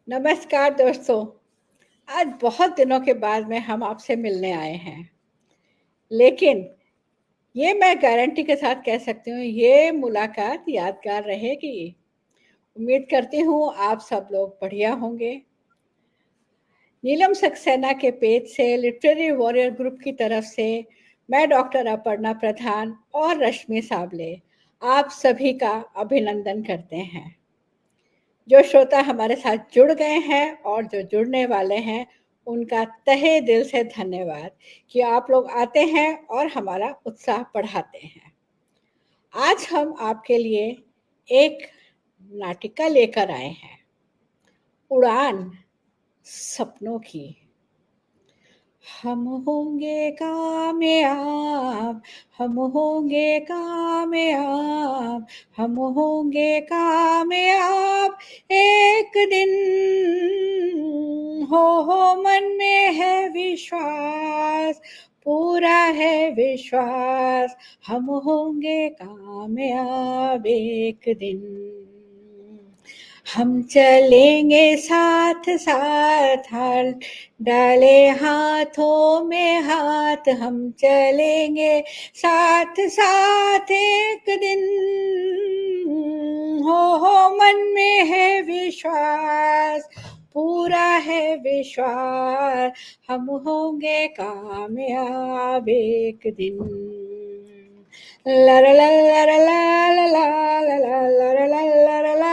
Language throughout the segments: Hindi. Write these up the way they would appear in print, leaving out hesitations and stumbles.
नमस्कार दोस्तों। आज बहुत दिनों के बाद में हम आपसे मिलने आए हैं। लेकिन ये मैं गारंटी के साथ कह सकती हूँ, ये मुलाकात यादगार रहेगी। उम्मीद करती हूँ आप सब लोग बढ़िया होंगे। नीलम सक्सेना के पेज से लिटरेरी वॉरियर ग्रुप की तरफ से मैं डॉक्टर अपर्णा प्रधान और रश्मि साबले आप सभी का अभिनंदन करते हैं। जो श्रोता हमारे साथ जुड़ गए हैं और जो जुड़ने वाले हैं, उनका तहे दिल से धन्यवाद कि आप लोग आते हैं और हमारा उत्साह बढ़ाते हैं। आज हम आपके लिए एक नाटिका लेकर आए हैं, उड़ान सपनों की। हम होंगे कामयाब, हम होंगे कामयाब, हम होंगे कामयाब एक दिन। हो मन में है विश्वास, पूरा है विश्वास, हम होंगे कामयाब एक दिन। हम चलेंगे साथ साथ, हाथ डाले हाथों में हाथ, हम चलेंगे साथ साथ एक दिन। हो मन में है विश्वास, पूरा है विश्वास, हम होंगे कामयाब एक दिन। ला ला ला ला ला ला ला ला ला ला ला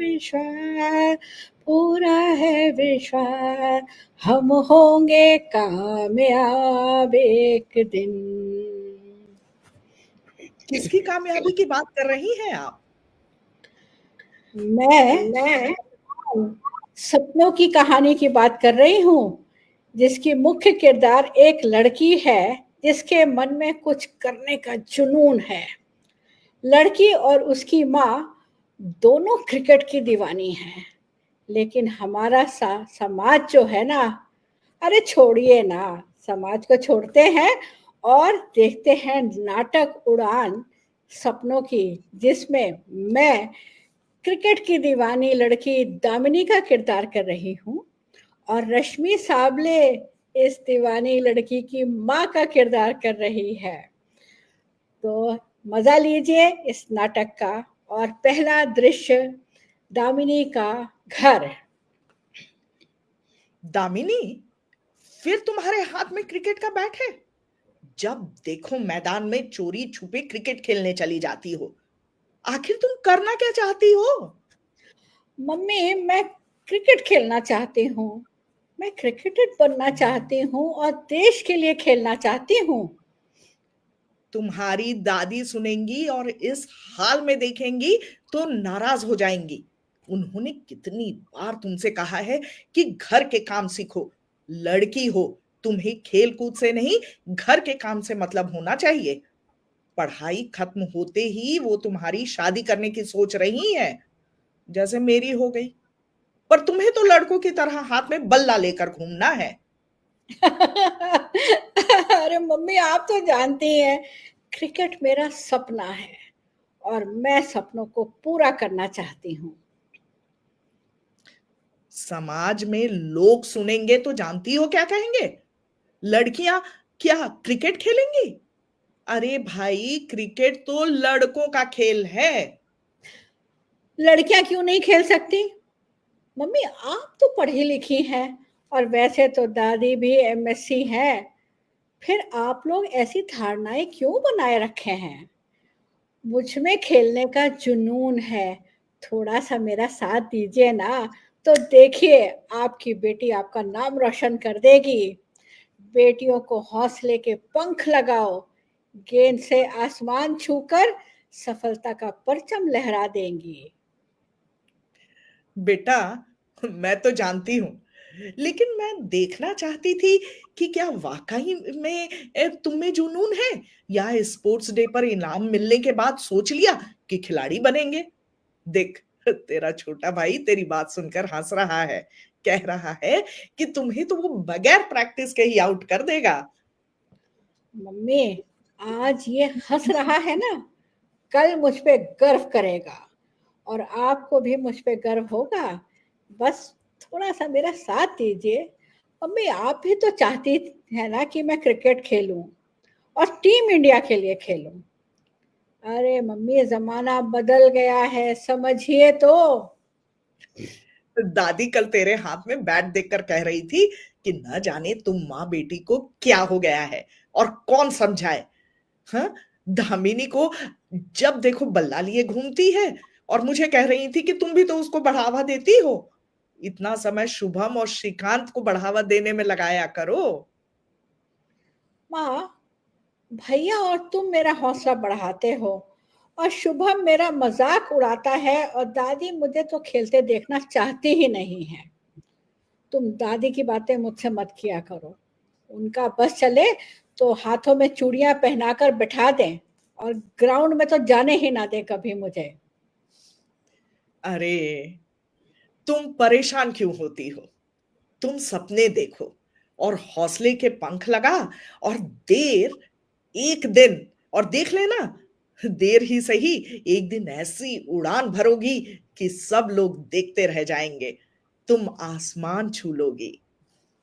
विश्वास, पूरा है विश्वास, हम होंगे कामयाब एक दिन। किसकी कामयाबी की बात कर रही हैं आप? मैं सपनों की कहानी की बात कर रही हूँ, जिसकी मुख्य किरदार एक लड़की है जिसके मन में कुछ करने का जुनून है। लड़की और उसकी माँ दोनों क्रिकेट की दीवानी हैं, लेकिन हमारा समाज जो है ना, अरे छोड़िए ना, समाज को छोड़ते हैं और देखते हैं नाटक उड़ान सपनों की, जिसमें मैं क्रिकेट की दीवानी लड़की दामिनी का किरदार कर रही हूँ और रश्मि साबले इस दीवानी लड़की की माँ का किरदार कर रही है। तो मजा लीजिए इस नाटक का। और पहला दृश्य, दामिनी का घर। दामिनी, फिर तुम्हारे हाथ में क्रिकेट का बैट है? जब देखो मैदान में चोरी छुपे क्रिकेट खेलने चली जाती हो। आखिर तुम करना क्या चाहती हो? मम्मी, मैं क्रिकेट खेलना चाहती हूँ। मैं क्रिकेटर बनना चाहती हूँ और देश के लिए खेलना चाहती हूँ। तुम्हारी दादी सुनेंगी और इस हाल में देखेंगी तो नाराज हो जाएंगी। उन्होंने कितनी बार तुमसे कहा है कि घर के काम सीखो। लड़की हो, तुम्हें खेल कूद से नहीं, घर के काम से मतलब होना चाहिए। पढ़ाई खत्म होते ही वो तुम्हारी शादी करने की सोच रही है, जैसे मेरी हो गई। पर तुम्हें तो लड़कों की तरह हाथ में बल्ला लेकर घूमना है। अरे मम्मी, आप तो जानती हैं, क्रिकेट मेरा सपना है और मैं सपनों को पूरा करना चाहती हूँ। समाज में लोग सुनेंगे तो जानती हो क्या कहेंगे? लड़कियां क्या क्रिकेट खेलेंगी? अरे भाई, क्रिकेट तो लड़कों का खेल है। लड़कियां क्यों नहीं खेल सकती? मम्मी, आप तो पढ़ी लिखी हैं और वैसे तो दादी भी एमएससी हैं। फिर आप लोग ऐसी धारणाएं क्यों बनाए रखे हैं? मुझ में खेलने का जुनून है। थोड़ा सा मेरा साथ दीजिए ना, तो देखिए आपकी बेटी आपका नाम रोशन कर देगी। बेटियों को हौसले के पंख लगाओ, गेंद से आसमान छूकर सफलता का परचम लहरा देंगी। बेटा, मैं तो जानती हूँ, लेकिन मैं देखना चाहती थी कि क्या वाकई में तुम में जुनून है, या स्पोर्ट्स डे पर इनाम मिलने के बाद सोच लिया कि खिलाड़ी बनेंगे। देख, तेरा छोटा भाई तेरी बात सुनकर हंस रहा है। कह रहा है कि तुम्हें तो वो बगैर प्रैक्टिस के ही आउट कर देगा। मम्मी, आज ये हंस रहा है ना, कल मुझ पे गर्व करेगा, और आपको भी मुझ पे गर्व होगा। बस थोड़ा सा मेरा साथ दीजिए। मम्मी, आप भी तो चाहती है ना कि मैं क्रिकेट खेलूं और टीम इंडिया के लिए खेलूं। अरे मम्मी, जमाना बदल गया है, समझिए तो। दादी कल तेरे हाथ में बैट देखकर कह रही थी कि न जाने तुम माँ बेटी को क्या हो गया है और कौन समझाए। हाँ, दामिनी को जब देखो बल्ला लिए घूमती है और मुझे कह रही थी कि तुम भी तो उसको बढ़ावा देती हो। इतना समय शुभम और श्रीकांत को बढ़ावा देने में लगाया करो। माँ, भैया और तुम मेरा हौसला बढ़ाते हो, और शुभम मेरा मजाक उड़ाता है, और दादी मुझे तो खेलते देखना चाहती ही नहीं है। तुम दादी की बातें मुझसे मत किया करो। उनका बस चले तो हाथों में चूड़ियां पहनाकर बिठा दें, और ग्राउंड में तो जाने ही ना दे कभी मुझे। अरे, तुम परेशान क्यों होती हो? तुम सपने देखो और हौसले के पंख लगा, और देर एक दिन और देख लेना, देर ही सही, एक दिन ऐसी उड़ान भरोगी कि सब लोग देखते रह जाएंगे। तुम आसमान छू लोगी।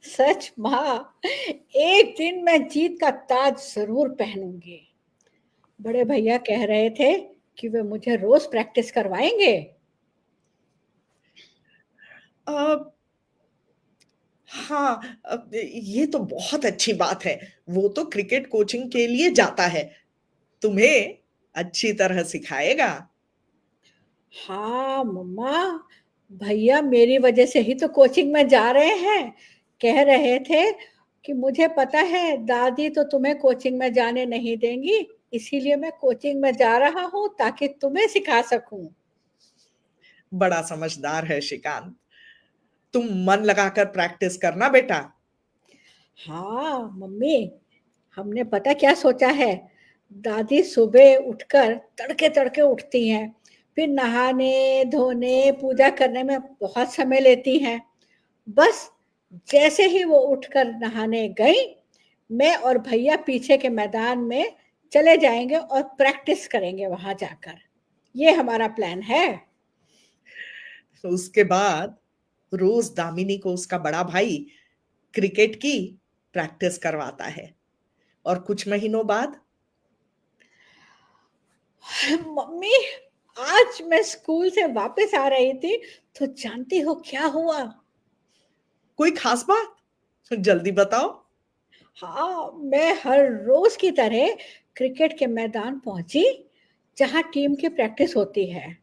सच माँ, एक दिन मैं जीत का ताज जरूर पहनूंगी। बड़े भैया कह रहे थे कि वे मुझे रोज प्रैक्टिस करवाएंगे। अब हाँ, अब ये तो बहुत अच्छी बात है। वो तो क्रिकेट कोचिंग के लिए जाता है, तुम्हें अच्छी तरह सिखाएगा। हाँ मम्मा, भैया मेरी वजह से ही तो कोचिंग में जा रहे हैं। कह रहे थे कि मुझे पता है दादी तो तुम्हें कोचिंग में जाने नहीं देंगी, इसीलिए मैं कोचिंग में जा रहा हूँ ताकि तुम्हें सिखा सकूं। बड़ा समझदार है श्रीकांत। तुम मन लगाकर प्रैक्टिस करना बेटा। हाँ मम्मी, हमने पता क्या सोचा है। दादी सुबह उठकर तड़के तड़के उठती हैं, फिर नहाने धोने पूजा करने में बहुत समय लेती हैं। बस जैसे ही वो उठकर नहाने गई, मैं और भैया पीछे के मैदान में चले जाएंगे और प्रैक्टिस करेंगे वहां जाकर। ये हमारा प्लान है। तो उसके बाद रोज दामिनी को उसका बड़ा भाई क्रिकेट की प्रैक्टिस करवाता है, और कुछ महीनों बाद मम्मी, आज मैं स्कूल से वापस आ रही थी, तो जानती हो क्या हुआ? कोई खास बात जल्दी बताओ। हाँ, मैं हर रोज की तरह क्रिकेट के मैदान पहुंची, जहां टीम की प्रैक्टिस होती है।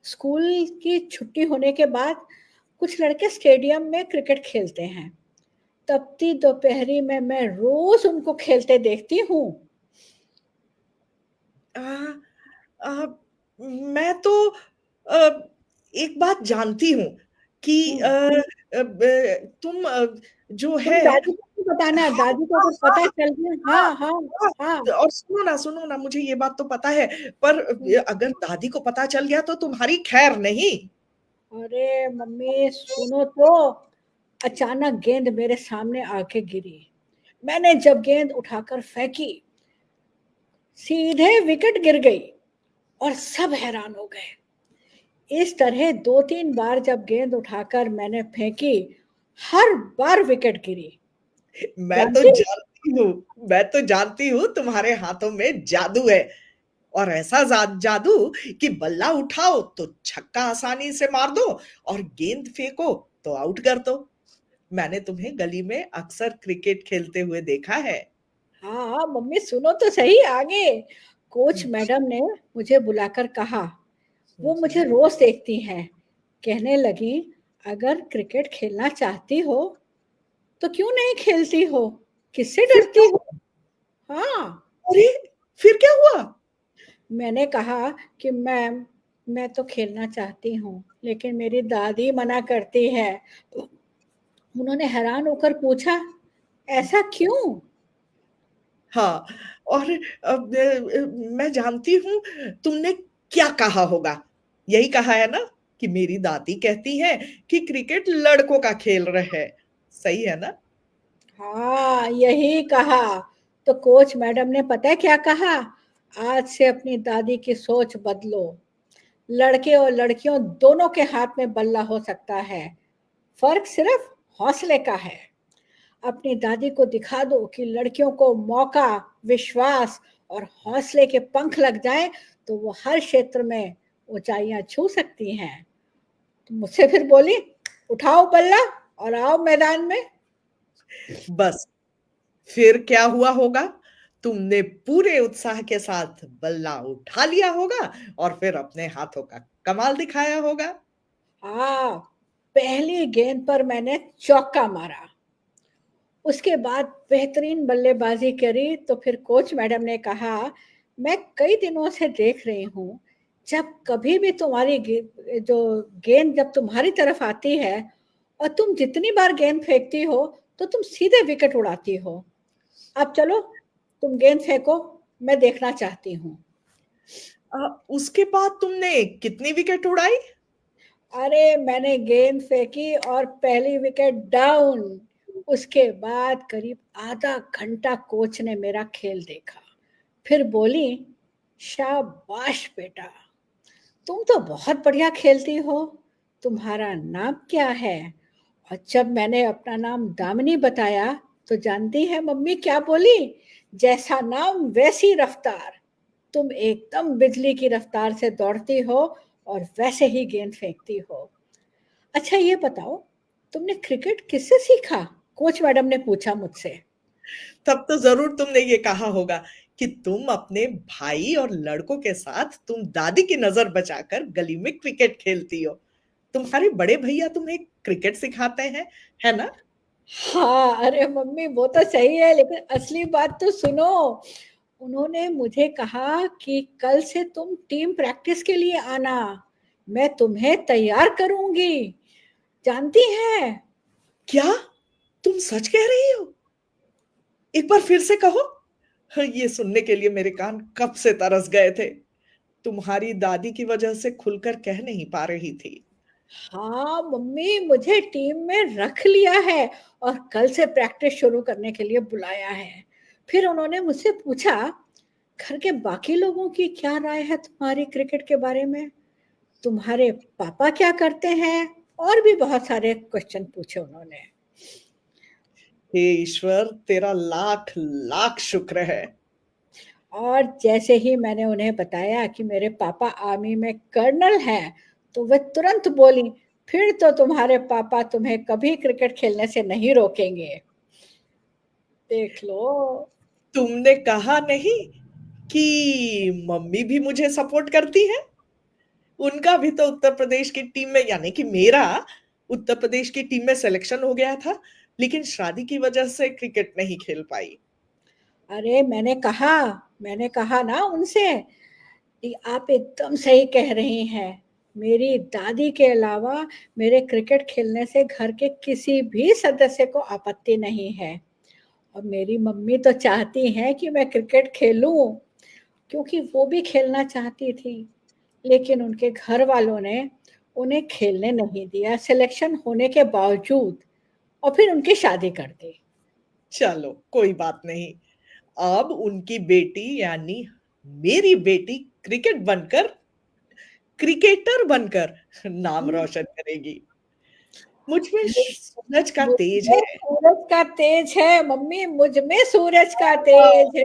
स्कूल की छुट्टी होने के बाद कुछ लड़के स्टेडियम में क्रिकेट खेलते हैं। तपती दोपहरी में मैं रोज उनको खेलते देखती हूँ। आ, आ, मैं तो एक बात जानती हूँ कि हम्म, तुम जो तुम है। दादी को भी बताना, हाँ, दादी को हाँ, अगर पता हाँ, चल गया। हाँ, हाँ हाँ। हाँ। हाँ। और सुनो ना, मुझे ये बात तो पता है, पर हम्म। अगर दादी को पता चल गया तो तुम्हारी खैर नहीं। अरे मम्मी सुनो तो, अचानक गेंद मेरे सामने आके गिरी। मैंने जब गेंद उठाकर फेंकी, सीधे विकेट गिर गई, और सब हैरान हो गए। इस तरह दो तीन बार जब गेंद उठाकर मैंने फेंकी, हर बार विकेट गिरी। मैं तो जानते। जानती हूँ, मैं तो जानती हूँ तुम्हारे हाथों में जादू है, और ऐसा जादू कि बल्ला उठाओ तो छक्का आसानी से मार दो, और गेंद फेंको तो आउट कर दो। मैंने तुम्हें गली में अक्सर क्रिकेट खेलते हुए देखा है। हाँ मम्मी सुनो तो सही आगे। कोच मैडम ने मुझे बुलाकर कहा, वो मुझे रोज देखती हैं। कहने लगी, अगर क्रिकेट खेलना चाहती हो तो क्यों नहीं खेलती हो, किससे फिर क्या डरती हो? हुआ? हाँ। अरे, फिर क्या हुआ? मैंने कहा कि मैम, मैं तो खेलना चाहती हूँ, लेकिन मेरी दादी मना करती है। उन्होंने हैरान होकर पूछा, ऐसा क्यों? हाँ, और मैं जानती हूँ तुमने क्या कहा होगा। यही कहा है ना कि मेरी दादी कहती है कि क्रिकेट लड़कों का खेल रहे है। सही है ना? हाँ यही कहा। तो कोच मैडम ने पता है क्या कहा, आज से अपनी दादी की सोच बदलो, लड़के और लड़कियों दोनों के हाथ में बल्ला हो सकता है, फर्क सिर्फ हौसले का है। अपनी दादी को दिखा दो कि लड़कियों को मौका, विश्वास और हौसले के पंख लग जाए तो वो हर क्षेत्र में ऊंचाइयां छू सकती हैं। तो मुझसे फिर बोली, उठाओ बल्ला और आओ मैदान में। बस फिर क्या हुआ होगा? तुमने पूरे उत्साह के साथ बल्ला उठा लिया होगा और फिर अपने हाथों का कमाल दिखाया होगा। हाँ, पहली गेंद पर मैंने चौका मारा, उसके बाद बेहतरीन बल्लेबाजी करी। तो फिर कोच मैडम ने कहा, मैं कई दिनों से देख रही हूँ, जब कभी भी तुम्हारी जो गेंद जब तुम्हारी तरफ आती है और तुम जितनी बार गेंद फेंकती हो तो तुम सीधे विकेट उड़ाती हो। अब चलो तुम गेंद फेंको, मैं देखना चाहती हूँ। उसके बाद तुमने कितनी विकेट उड़ाई? अरे मैंने गेंद फेंकी और पहली विकेट डाउन। उसके बाद करीब आधा घंटा कोच ने मेरा खेल देखा, फिर बोली, शाबाश बेटा, तुम तो बहुत बढ़िया खेलती हो, तुम्हारा नाम क्या है? और जब मैंने अपना नाम दामिनी बताया तो जानती है मम्मी क्या बोली, जैसा नाम वैसी रफ्तार, तुम एकदम बिजली की रफ्तार से दौड़ती हो और वैसे ही गेंद फेंकती हो। अच्छा ये बताओ, तुमने क्रिकेट किससे सीखा? कोच मैडम ने पूछा मुझसे। तब तो जरूर तुमने ये कहा होगा कि तुम अपने भाई और लड़कों के साथ तुम दादी की नजर बचाकर गली में क्रिकेट खेलती हो। तुम्हारे बड़े भैया तुम्हें क्रिकेट सिखाते हैं, है ना? हाँ, अरे मम्मी वो तो सही है, लेकिन असली बात तो सुनो। उन्होंने मुझे कहा कि कल से तुम टीम प्रैक्टिस के लिए आना, मैं तुम्हें तैयार करूंगी, जानती है। क्या तुम सच कह रही हो? एक बार फिर से कहो। ये सुनने के लिए मेरे कान कब से तरस गए थे। तुम्हारी दादी की वजह से खुलकर कह नहीं पा रही थी। हाँ मम्मी, मुझे टीम में रख लिया है और कल से प्रैक्टिस शुरू करने के लिए बुलाया है। फिर उन्होंने मुझसे पूछा, घर के बाकी लोगों की क्या राय है तुम्हारी क्रिकेट के बारे में, तुम्हारे पापा क्या करते हैं, और भी बहुत सारे क्वेश्चन पूछे उन्होंने। हे ईश्वर, तेरा लाख लाख शुक्र है। और जैसे ही मैंने उन्हें बताया कि मेरे पापा आर्मी में कर्नल हैं, तो वे तुरंत बोली, फिर तो तुम्हारे पापा तुम्हें कभी क्रिकेट खेलने से नहीं रोकेंगे, देख लो। तुमने कहा नहीं कि मम्मी भी मुझे सपोर्ट करती है? उनका भी तो उत्तर प्रदेश की टीम में, यानी कि मेरा उत्तर प्रदेश की टीम में सिलेक्शन हो गया था, लेकिन शादी की वजह से क्रिकेट नहीं खेल पाई। अरे मैंने कहा ना उनसे कि आप एकदम सही कह रही हैं, मेरी दादी के अलावा मेरे क्रिकेट खेलने से घर के किसी भी सदस्य को आपत्ति नहीं है। और मेरी मम्मी तो चाहती हैं कि मैं क्रिकेट खेलूं, क्योंकि वो भी खेलना चाहती थी, लेकिन उनके घर वालों ने उन्हें खेलने नहीं दिया सिलेक्शन होने के बावजूद, और फिर उनकी शादी कर दी। चलो कोई बात नहीं। अब उनकी बेटी यानी मेरी बेटी क्रिकेटर बनकर नाम रोशन करेगी। मुझ में सूरज का मुझ तेज में है। सूरज का तेज है मम्मी, मुझ में सूरज का तेज है,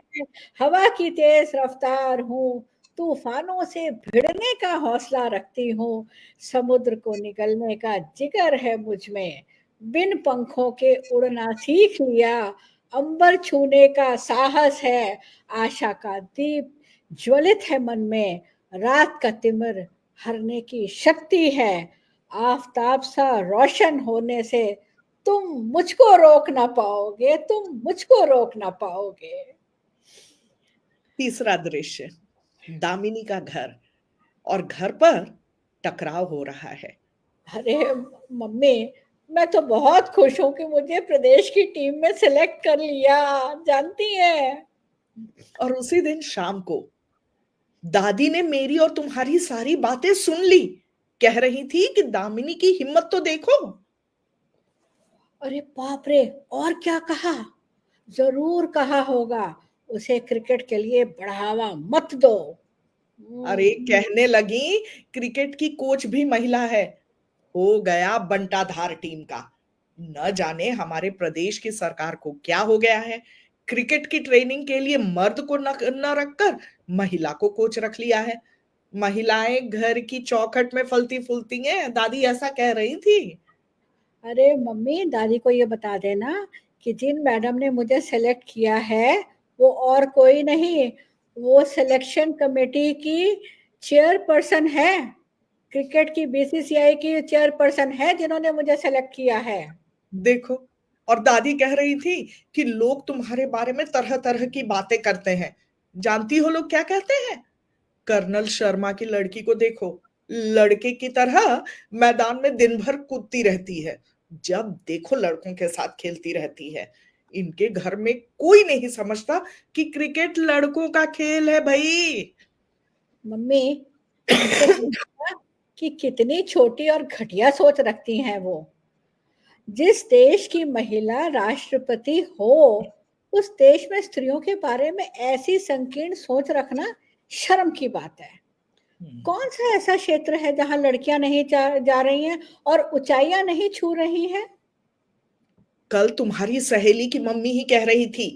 हवा की तेज रफ्तार हूँ, तूफानों से भिड़ने का हौसला रखती हूँ, समुद्र को निगलने का जिगर है मुझ में, बिन पंखों के उड़ना सीख लिया, अंबर छूने का साहस है, आशा का दीप ज्वलित है मन में, रात का तिमिर हरने की शक्ति है, आफताब सा रोशन होने से तुम मुझको रोक ना पाओगे, तुम मुझको रोक ना पाओगे। तीसरा दृश्य, दामिनी का घर, और घर पर टकराव हो रहा है। अरे मम्मी, मैं तो बहुत खुश हूँ कि मुझे प्रदेश की टीम में सिलेक्ट कर लिया, जानती है। और उसी दिन शाम को दादी ने मेरी और तुम्हारी सारी बातें सुन ली। कह रही थी कि दामिनी की हिम्मत तो देखो। अरे बाप रे, और क्या कहा? जरूर कहा होगा, उसे क्रिकेट के लिए बढ़ावा मत दो। अरे कहने लगी क्रिकेट की कोच भी महिला है। हो गया बंटाधार टीम का। न जाने हमारे प्रदेश की सरकार को क्या हो गया है। क्रिकेट की ट्रेनिंग के लिए मर्द को न रखकर महिला को कोच रख लिया है। महिलाएं घर की चौखट में फलती फूलती हैं, दादी ऐसा कह रही थी। अरे मम्मी, दादी को ये बता देना कि जिन मैडम ने मुझे सेलेक्ट किया है वो और कोई नहीं, वो सिलेक्शन कमेटी की चेयरपर्सन है। क्रिकेट की बीसीसीआई की चेयरपर्सन है जिन्होंने मुझे सेलेक्ट किया है। देखो, और दादी कह रही थी कि लोग तुम्हारे बारे में तरह तरह की बातें करते हैं। जानती हो लोग क्या कहते हैं? कर्नल शर्मा की लड़की को देखो, लड़के की तरह मैदान में दिन भर कूदती रहती है, जब देखो लड़कों के साथ खेलती रहती है। इनके घर में कोई नहीं समझता कि क्रिकेट लड़कों का खेल है भाई। मम्मी, उनसे पूछना कि कितनी छोटी और घटिया सोच रखती हैं वो। जिस देश की महिला राष्ट्रपति हो, उस देश में स्त्रियों के बारे में ऐसी संकीर्ण सोच रखना शर्म की बात है। कौन सा ऐसा क्षेत्र है जहां लड़कियां नहीं जा रही हैं और ऊंचाइयां नहीं छू रही हैं? कल तुम्हारी सहेली की मम्मी ही कह रही थी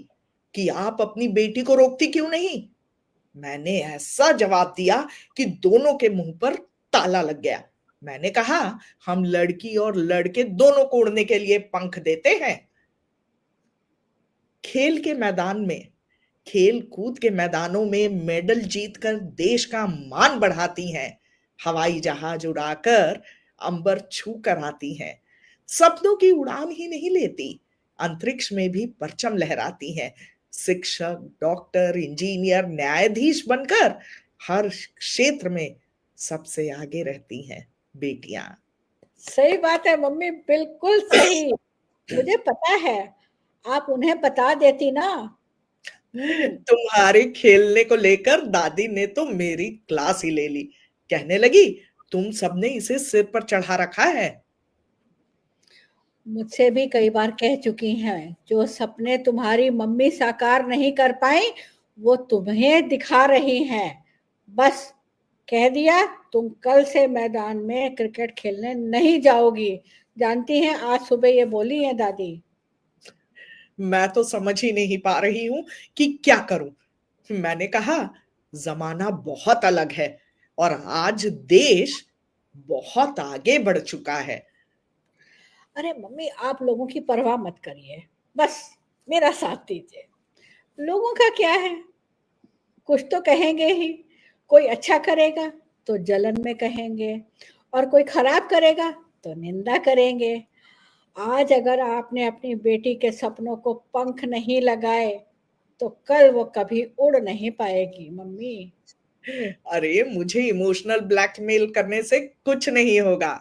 कि आप अपनी बेटी को रोकती क्यों नहीं। मैंने ऐसा जवाब दिया कि दोनों के मुंह पर ताला लग गया। मैंने कहा, हम लड़की और लड़के दोनों को उड़ने के लिए पंख देते हैं। खेल के मैदान में, खेल कूद के मैदानों में मेडल जीतकर देश का मान बढ़ाती हैं। हवाई जहाज उड़ाकर अंबर छू कर आती हैं। सपनों की उड़ान ही नहीं लेती, अंतरिक्ष में भी परचम लहराती हैं। शिक्षक, डॉक्टर, इंजीनियर, न्यायाधीश बनकर हर क्षेत्र में सबसे आगे रहती हैं बेटियां। सही बात है मम्मी, बिल्कुल सही। मुझे पता है, आप उन्हें बता देती ना। तुम्हारे खेलने को लेकर दादी ने तो मेरी क्लास ही ले ली। कहने लगी, तुम सबने इसे सिर पर चढ़ा रखा है। मुझसे भी कई बार कह चुकी हैं, जो सपने तुम्हारी मम्मी साकार नहीं कर पाई वो तुम्हें दिखा रही हैं। बस कह दिया, तुम कल से मैदान में क्रिकेट खेलने नहीं जाओगी। जानती हैं, आज सुबह ये बोली है दादी। मैं तो समझ ही नहीं पा रही हूं कि क्या करूं। मैंने कहा, जमाना बहुत अलग है और आज देश बहुत आगे बढ़ चुका है। अरे मम्मी, आप लोगों की परवाह मत करिए, बस मेरा साथ दीजिए। लोगों का क्या है, कुछ तो कहेंगे ही। कोई अच्छा करेगा तो जलन में कहेंगे, और कोई खराब करेगा तो निंदा करेंगे। आज अगर आपने अपनी बेटी के सपनों को पंख नहीं लगाए तो कल वो कभी उड़ नहीं पाएगी मम्मी। अरे मुझे इमोशनल ब्लैकमेल करने से कुछ नहीं होगा।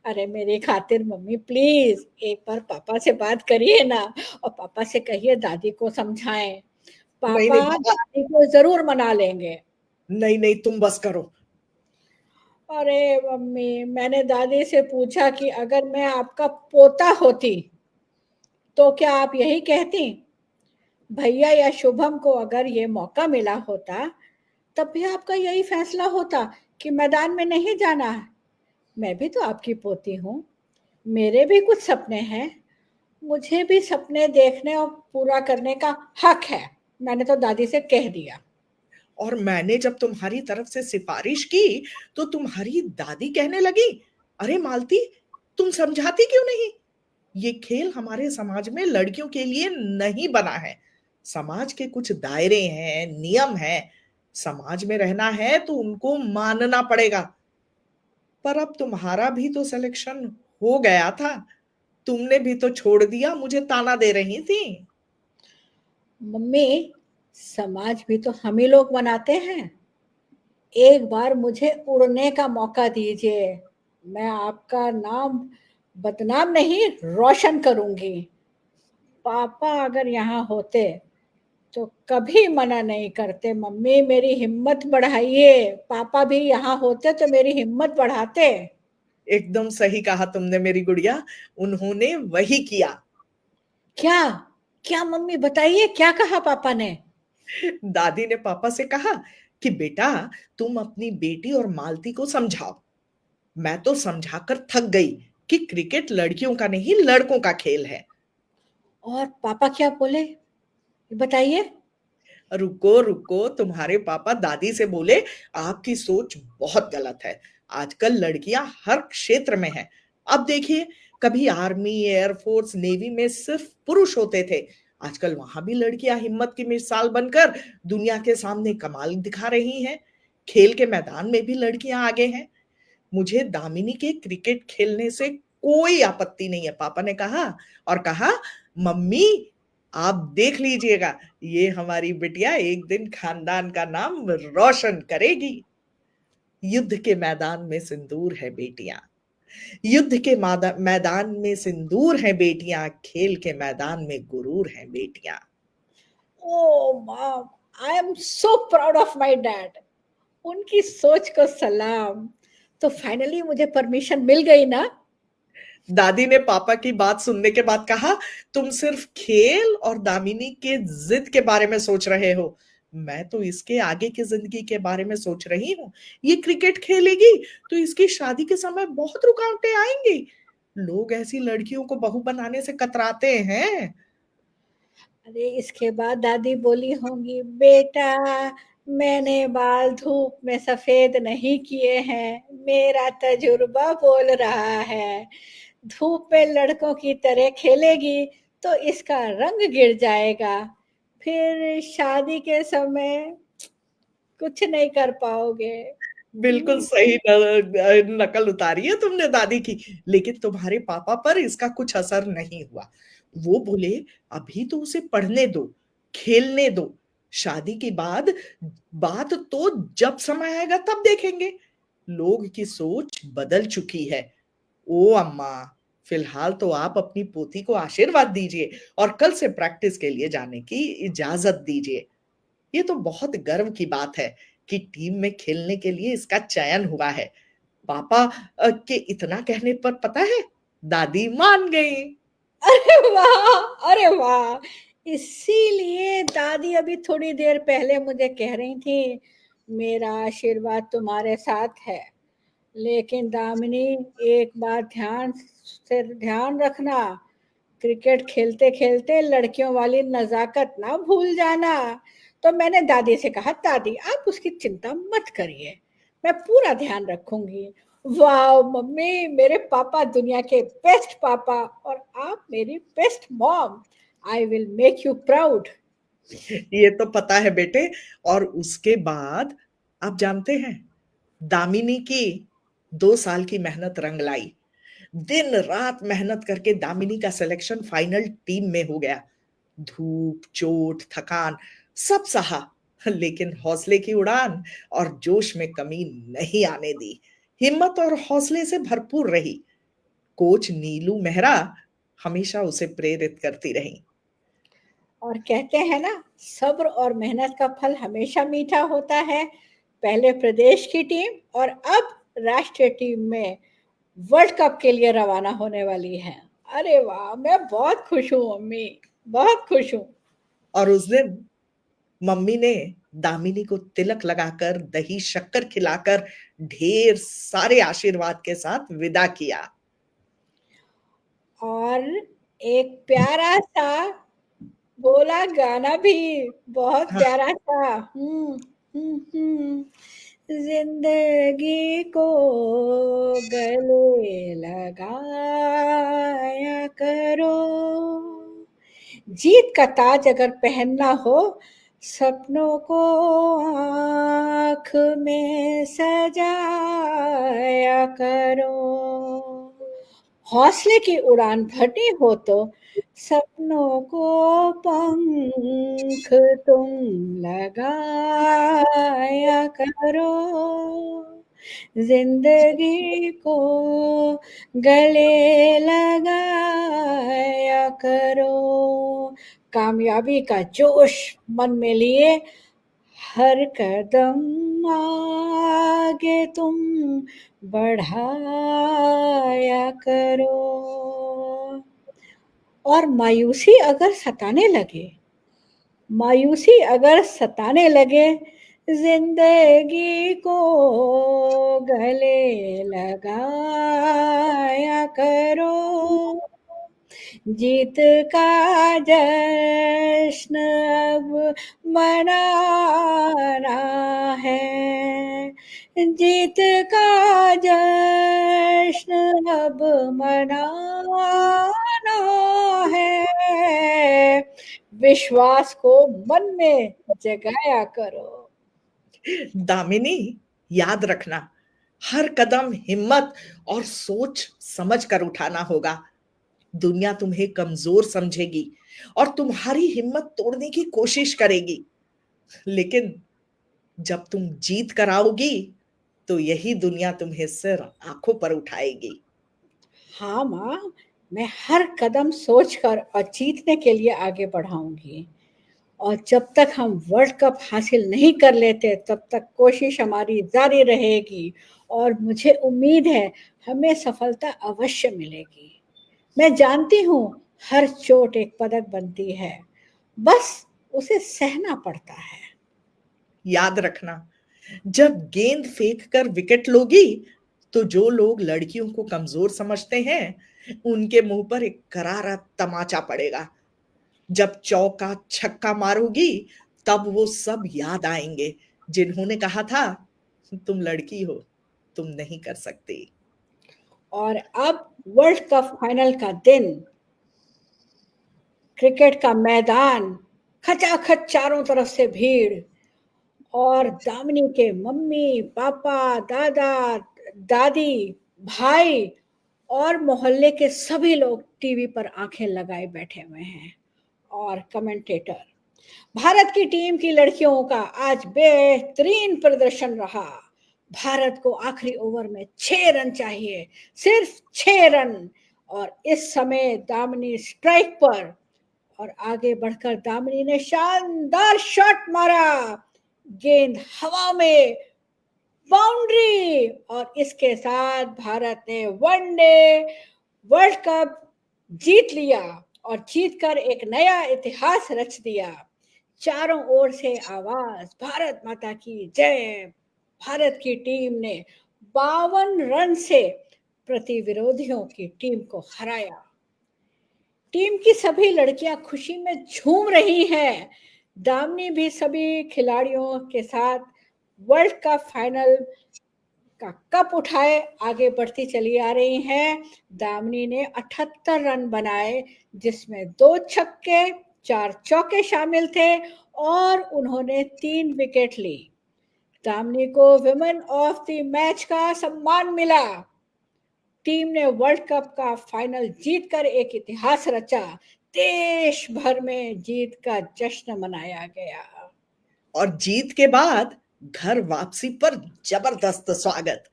अरे मेरी खातिर मम्मी, प्लीज एक बार पापा से बात करिए ना, और पापा से कहिए दादी को समझाएं। नहीं पापा नहीं, दादी को जरूर मना लेंगे। नहीं नहीं, तुम बस करो। अरे मम्मी, मैंने दादी से पूछा कि अगर मैं आपका पोता होती तो क्या आप यही कहती? भैया या शुभम को अगर ये मौका मिला होता तब भी आपका यही फैसला होता कि मैदान में नहीं जाना है। मैं भी तो आपकी पोती हूँ, मेरे भी कुछ सपने हैं, मुझे भी सपने देखने और पूरा करने का हक है। मैंने तो दादी से कह दिया। और मैंने जब तुम्हारी तरफ से सिफारिश की तो तुम्हारी दादी कहने लगी, अरे मालती, तुम समझाती क्यों नहीं? ये खेल हमारे समाज में लड़कियों के लिए नहीं बना है। समाज के कुछ दायरे हैं, नियम हैं। समाज में रहना है तो उनको मानना पड़ेगा। पर अब तुम्हारा भी तो सिलेक्शन हो गया था, तुमने भी तो छोड़ दिया, मुझे ताना दे रही थी। मम्मी, समाज भी तो हम ही लोग बनाते हैं। एक बार मुझे उड़ने का मौका दीजिए, मैं आपका नाम बदनाम नहीं रोशन करूंगी। पापा अगर यहाँ होते तो कभी मना नहीं करते। मम्मी, मेरी हिम्मत बढ़ाइए, पापा भी यहाँ होते तो मेरी हिम्मत बढ़ाते। एकदम सही कहा तुमने मेरी गुड़िया, उन्होंने वही किया। क्या? क्या मम्मी, बताइए क्या कहा पापा ने? दादी ने पापा से कहा कि बेटा, तुम अपनी बेटी और मालती को समझाओ। मैं तो समझाकर थक गई कि क्रिकेट लड़कियों का नहीं, लड़कों का खेल है। और पापा क्या बोले, बताइए। रुको रुको, तुम्हारे पापा दादी से बोले, आपकी सोच बहुत गलत है। आजकल लड़कियां हर क्षेत्र में हैं। अब देखिए, कभी आर्मी, एयरफोर्स, नेवी में सिर्फ पुरुष होते थे। आजकल वहां भी लड़कियां हिम्मत की मिसाल बनकर दुनिया के सामने कमाल दिखा रही हैं। खेल के मैदान में भी लड़कियां आगे हैं। मुझे दामिनी के क्रिकेट खेलने से कोई आपत्ति नहीं है, पापा ने कहा। और कहा, मम्मी, आप देख लीजिएगा, ये हमारी बिटिया एक दिन खानदान का नाम रोशन करेगी। युद्ध के मैदान में सिंदूर है बेटियां। युद्ध के मैदान में सिंदूर है बेटियां, खेल के मैदान में गुरूर है बेटियां। Oh mom, I am so proud of my dad. उनकी सोच को सलाम। तो फाइनली मुझे परमिशन मिल गई ना? दादी ने पापा की बात सुनने के बाद कहा, तुम सिर्फ खेल और दामिनी के जिद के बारे में सोच रहे हो। मैं तो इसके आगे की जिंदगी के बारे में सोच रही हूँ। ये क्रिकेट खेलेगी तो इसकी शादी के समय बहुत रुकावटें आएंगी। लोग ऐसी लड़कियों को बहू बनाने से कतराते हैं। अरे इसके बाद दादी बोली होंगी, बेटा मैंने बाल धूप में सफेद नहीं किए हैं, मेरा तजुर्बा बोल रहा है। धूप में लड़कों की तरह खेलेगी तो इसका रंग गिर जाएगा, फिर शादी के समय कुछ नहीं कर पाओगे। बिल्कुल सही नकल उतारी है तुमने दादी की। लेकिन तुम्हारे पापा पर इसका कुछ असर नहीं हुआ। वो बोले, अभी तो उसे पढ़ने दो, खेलने दो। शादी के बाद बात तो जब समय आएगा तब देखेंगे। लोग की सोच बदल चुकी है। ओ अम्मा, फिलहाल तो आप अपनी पोती को आशीर्वाद दीजिए और कल से प्रैक्टिस के लिए जाने की इजाजत दीजिए। ये तो बहुत गर्व की बात है कि टीम में खेलने के लिए इसका चयन हुआ है। पापा के इतना कहने पर पता है, दादी मान गई। अरे वाह! अरे वाह! इसीलिए दादी अभी थोड़ी देर पहले मुझे कह रही थी, मेरा आशीर्वाद तुम्हारे साथ है। लेकिन दामिनी, एक बात ध्यान रखना, क्रिकेट खेलते-खेलते लड़कियों वाली नज़ाकत ना भूल जाना। तो मैंने दादी से कहा, दादी आप उसकी चिंता मत करिए, मैं पूरा ध्यान रखूंगी। वाह मम्मी, मेरे पापा दुनिया के बेस्ट पापा और आप मेरी best mom. I will make you proud. ये तो पता है बेटे। और उसके बाद आप जानते हैं, दामिनी की 2 साल की मेहनत रंग लाई। दिन रात मेहनत करके दामिनी का सिलेक्शन फाइनल टीम में हो गया। धूप, चोट, थकान सब सहा, लेकिन हौसले की उड़ान और जोश में कमी नहीं आने दी। हिम्मत और हौसले से भरपूर रही। कोच नीलू मेहरा हमेशा उसे प्रेरित करती रही। और कहते हैं ना, सब्र और मेहनत का फल हमेशा मीठा होता है। पहले प्रदेश की टीम और अब राष्ट्रीय टीम में वर्ल्ड कप के लिए रवाना होने वाली है। अरे वाह, मैं बहुत खुश हूँ मम्मी, बहुत खुश हूँ। और उस दिन मम्मी ने दामिनी को तिलक लगाकर, दही शक्कर खिलाकर, ढेर सारे आशीर्वाद के साथ विदा किया। और एक प्यारा सा बोला गाना भी, बहुत हाँ, प्यारा सा। जिंदगी को गले लगाया करो, जीत का ताज अगर पहनना हो, सपनों को आँख में सजाया करो। हौसले की उड़ान भरनी हो तो सपनों को पंख तुम लगाया करो। जिंदगी को गले लगाया करो। कामयाबी का जोश मन में लिए हर कदम आगे तुम बढ़ाया करो। और मायूसी अगर सताने लगे मायूसी अगर सताने लगे, जिंदगी को गले लगाया करो। जीत का जश्न अब मनाना है, जीत का जश्न अब मनाना है। विश्वास को मन में जगाया करो। दामिनी, याद रखना, हर कदम हिम्मत और सोच समझ कर उठाना होगा। दुनिया तुम्हें कमजोर समझेगी और तुम्हारी हिम्मत तोड़ने की कोशिश करेगी, लेकिन जब तुम जीत कर आओगी तो यही दुनिया तुम्हें सिर आंखों पर उठाएगी। हाँ माँ, मैं हर कदम सोचकर और जीतने के लिए आगे बढ़ाऊंगी। और जब तक हम वर्ल्ड कप हासिल नहीं कर लेते, तब तक कोशिश हमारी जारी रहेगी और मुझे उम्मीद है हमें सफलता अवश्य मिलेगी। मैं जानती हूँ हर चोट एक पदक बनती है, बस उसे सहना पड़ता है। याद रखना, जब गेंद फेंक कर विकेट लोगी तो जो लोग लड़कियों को कमजोर समझते हैं उनके मुंह पर एक करारा तमाचा पड़ेगा। जब चौका छक्का मारोगी तब वो सब याद आएंगे जिन्होंने कहा था तुम लड़की हो, तुम नहीं कर सकती। और अब वर्ल्ड कप फाइनल का दिन, क्रिकेट का मैदान, खचाखच चारों तरफ से भीड़, और दामिनी के मम्मी पापा दादा दादी भाई और मोहल्ले के सभी लोग टीवी पर आंखें लगाए बैठे हुए हैं। और कमेंटेटर, भारत की टीम की लड़कियों का आज बेहतरीन प्रदर्शन रहा। भारत को आखिरी ओवर में 6 रन चाहिए, सिर्फ 6 रन। और इस समय दामिनी स्ट्राइक पर, और आगे बढ़कर दामिनी ने शानदार शॉट मारा, गेंद हवा में, बाउंड्री। और इसके साथ भारत ने वनडे वर्ल्ड कप जीत लिया और जीतकर एक नया इतिहास रच दिया। चारों ओर से आवाज, भारत माता की जय। भारत की टीम ने 52 रन से प्रतिविरोधियों की टीम को हराया। टीम की सभी लड़कियां खुशी में झूम रही हैं। दामिनी भी सभी खिलाड़ियों के साथ वर्ल्ड कप फाइनल का कप उठाए आगे बढ़ती चली आ रही हैं। दामिनी ने 78 रन बनाए, जिसमें 2 छक्के 4 चौके शामिल थे, और उन्होंने 3 विकेट ली। दामिनी को विमेन ऑफ द मैच का सम्मान मिला। टीम ने वर्ल्ड कप का फाइनल जीतकर एक इतिहास रचा। देश भर में जीत का जश्न मनाया गया। और जीत के बाद घर वापसी पर जबरदस्त स्वागत।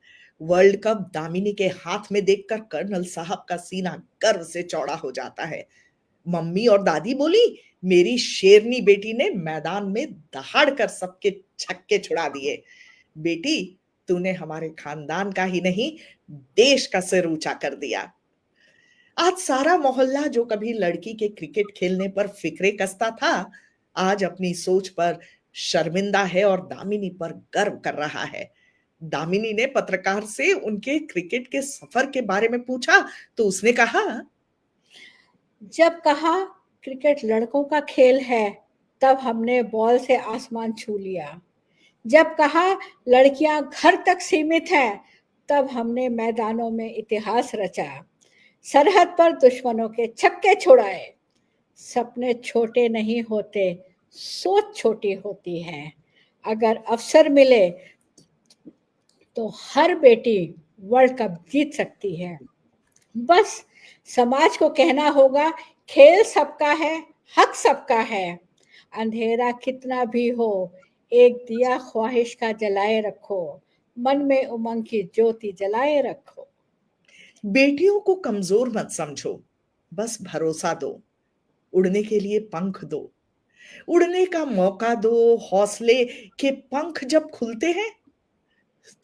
वर्ल्ड कप दामिनी के हाथ में देखकर कर्नल साहब का सीना गर्व से चौड़ा हो जाता है। मम्मी और दादी बोली, मेरी शेरनी बेटी ने मैदान में दहाड़ कर सबके छक्के छुड़ा दिए। बेटी, तूने हमारे खानदान का ही नहीं, देश का सिर ऊंचा कर दिया। आज सारा मोहल्ला जो कभी लड़की के क्रिकेट खेलने पर फिक्रे कसता था, आज अपनी सोच पर शर्मिंदा है और दामिनी पर गर्व कर रहा है। दामिनी ने पत्रकार से उनके क्रिकेट के सफर के बारे में पूछा तो उसने कहा, जब कहा क्रिकेट लड़कों का खेल है, तब हमने बॉल से आसमान छू लिया। जब कहा लड़कियां घर तक सीमित हैं, तब हमने मैदानों में इतिहास रचा। सरहद पर दुश्मनों के छक्के छुड़ाए। सपने छोटे नहीं होते, सोच छोटी होती है। अगर अवसर मिले तो हर बेटी वर्ल्ड कप जीत सकती है। बस समाज को कहना होगा, खेल सबका है, हक सबका है। अंधेरा कितना भी हो, एक दिया ख्वाहिश का जलाए रखो, मन में उमंग की ज्योति जलाए रखो। बेटियों को कमजोर मत समझो, बस भरोसा दो, उड़ने के लिए पंख दो, उड़ने का मौका दो। हौसले के पंख जब खुलते हैं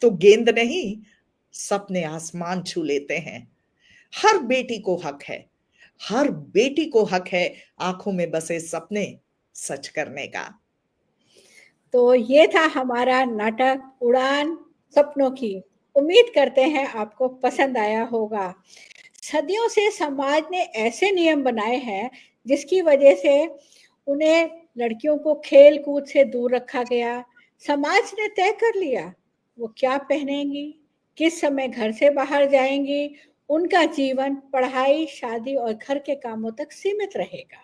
तो गेंद नहीं, सपने आसमान छू लेते हैं। हर बेटी को हक है, हर बेटी को हक है आंखों में बसे सपने सच करने का। तो ये था हमारा नाटक उड़ान सपनों की। उम्मीद करते हैं आपको पसंद आया होगा। सदियों से समाज ने ऐसे नियम बनाए हैं जिसकी वजह से उन्हें लड़कियों को खेल कूद से दूर रखा गया। समाज ने तय कर लिया वो क्या पहनेंगी, किस समय घर से बाहर जाएंगी। उनका जीवन पढ़ाई, शादी और घर के कामों तक सीमित रहेगा।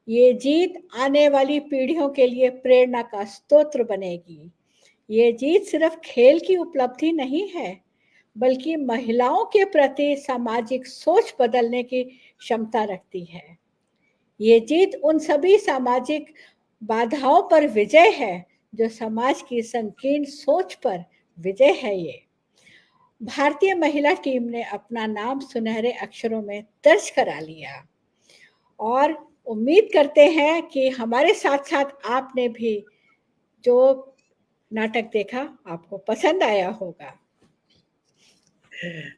ये जीत आने वाली पीढ़ियों के लिए प्रेरणा का स्रोत बनेगी। ये जीत सिर्फ खेल की उपलब्धि नहीं है, बल्कि महिलाओं के प्रति सामाजिक सोच बदलने की क्षमता रखती है। ये जीत उन सभी सामाजिक बाधाओं पर विजय है जो समाज की संकीर्ण सोच पर विजय है। ये भारतीय महिला टीम ने अपना नाम सुनहरे अक्षरों में दर्ज करा लिया और उम्मीद करते हैं कि हमारे साथ साथ आपने भी जो नाटक देखा आपको पसंद आया होगा।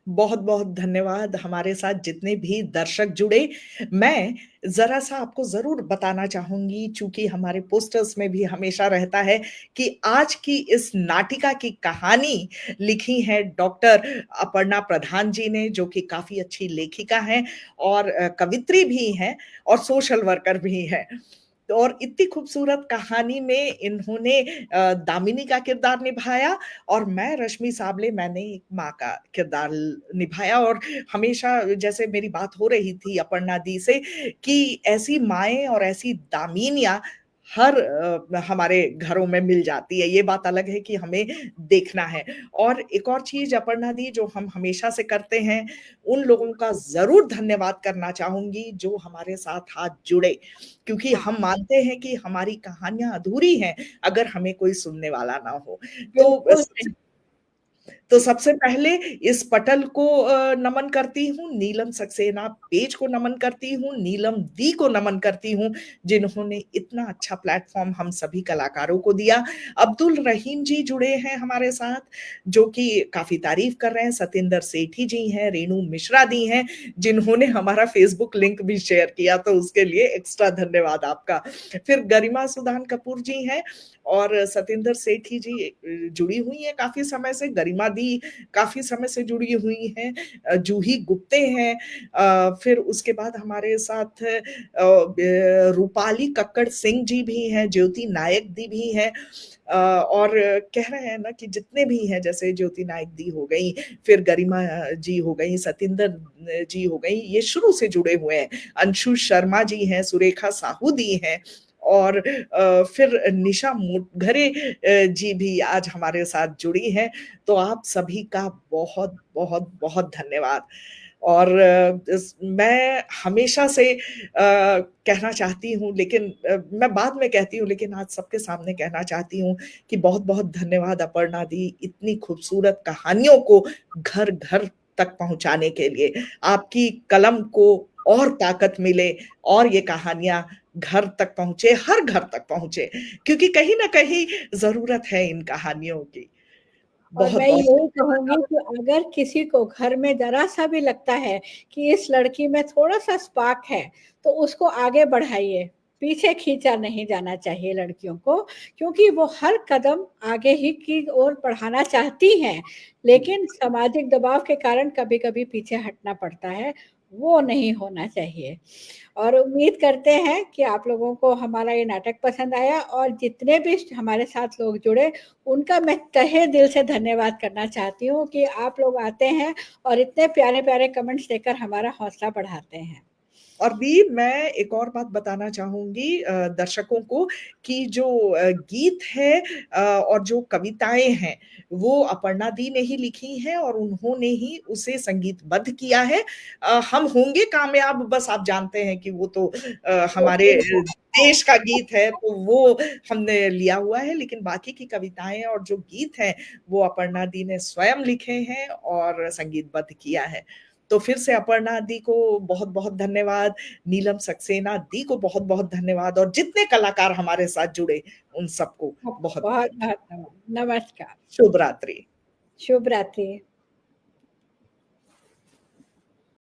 बहुत बहुत धन्यवाद हमारे साथ जितने भी दर्शक जुड़े। मैं जरा सा आपको जरूर बताना चाहूंगी, चूंकि हमारे पोस्टर्स में भी हमेशा रहता है कि आज की इस नाटिका की कहानी लिखी है डॉक्टर अपर्णा प्रधान जी ने, जो कि काफी अच्छी लेखिका हैं और कवित्री भी हैं और सोशल वर्कर भी हैं। और इतनी खूबसूरत कहानी में इन्होंने दामिनी का किरदार निभाया और मैं रश्मि साबले, मैंने एक माँ का किरदार निभाया। और हमेशा जैसे मेरी बात हो रही थी अपर्णा दी से कि ऐसी माएं और ऐसी दामिनियां हर हमारे घरों में मिल जाती है, ये बात अलग है कि हमें देखना है। और एक और चीज अपर्णा दी जो हम हमेशा से करते हैं, उन लोगों का जरूर धन्यवाद करना चाहूंगी जो हमारे साथ आज जुड़े, क्योंकि हाँ, हम मानते हैं कि हमारी कहानियां अधूरी हैं अगर हमें कोई सुनने वाला ना हो। तो बिल्कुल सही। तो सबसे पहले इस पटल को नमन करती हूँ, नीलम सक्सेना पेज को नमन करती हूँ, नीलम दी को नमन करती हूँ जिन्होंने इतना अच्छा प्लेटफॉर्म हम सभी कलाकारों को दिया। अब्दुल रहीम जी जुड़े हैं हमारे साथ जो कि काफी तारीफ कर रहे हैं, सतेंद्र सेठी जी हैं, रेणु मिश्रा दी हैं जिन्होंने हमारा फेसबुक लिंक भी शेयर किया, तो उसके लिए एक्स्ट्रा धन्यवाद आपका। फिर गरिमा सुदान कपूर जी हैं और सतेंद्र सेठी जी जुड़ी हुई है काफी समय से, गरिमा दी काफी समय से जुड़ी हुई हैं, जूही गुप्ते हैं, फिर उसके बाद हमारे साथ रूपाली कक्कड़ सिंह जी भी हैं, ज्योति नायक दी भी हैं, और कह रहे हैं ना कि जितने भी हैं, जैसे ज्योति नायक दी हो गई, फिर गरिमा जी हो गई, सतेंद्र जी हो गई, ये शुरू से जुड़े हुए हैं, अंशु शर्मा जी हैं, सुरेखा साहू दी हैं, और फिर निशा मुटघरे जी भी आज हमारे साथ जुड़ी हैं। तो आप सभी का बहुत बहुत बहुत धन्यवाद। और मैं हमेशा से कहना चाहती हूँ, लेकिन मैं बाद में कहती हूँ, लेकिन आज सबके सामने कहना चाहती हूँ कि बहुत बहुत धन्यवाद अपर्णा दी, इतनी खूबसूरत कहानियों को घर घर तक पहुंचाने के लिए। आपकी कलम को और ताकत मिले और ये कहानियां घर तक पहुंचे, हर घर तक पहुंचे, क्योंकि कहीं ना कहीं जरूरत है इन कहानियों की। और बहुत मैं बहुत यही कहूंगी कि अगर किसी को घर में जरा सा भी लगता है कि इस लड़की में थोड़ा सा स्पार्क है तो उसको आगे बढ़ाइए, पीछे खींचा नहीं जाना चाहिए लड़कियों को, क्योंकि वो हर कदम आगे ही की ओर बढ़ाना चाहती हैं, लेकिन सामाजिक दबाव के कारण कभी कभी पीछे हटना पड़ता है। वो नहीं होना चाहिए। और उम्मीद करते हैं कि आप लोगों को हमारा ये नाटक पसंद आया और जितने भी हमारे साथ लोग जुड़े उनका मैं तहे दिल से धन्यवाद करना चाहती हूँ कि आप लोग आते हैं और इतने प्यारे प्यारे कमेंट्स देकर हमारा हौसला बढ़ाते हैं। और भी मैं एक और बात बताना चाहूंगी दर्शकों को कि जो गीत है और जो कविताएं हैं वो अपर्णा दी ने ही लिखी हैं और उन्होंने ही उसे संगीतबद्ध किया है। हम होंगे कामयाब, बस आप जानते हैं कि वो तो हमारे देश का गीत है तो वो हमने लिया हुआ है, लेकिन बाकी की कविताएं और जो गीत हैं वो अपर्णा दी ने स्वयं लिखे हैं और संगीतबद्ध किया है। तो फिर से अपर्णा दी को बहुत बहुत धन्यवाद, नीलम सक्सेना दी को बहुत बहुत धन्यवाद, और जितने कलाकार हमारे साथ जुड़े उन सबको बहुत बहुत बहुत नमस्कार। शुभ रात्रि। शुभ रात्रि।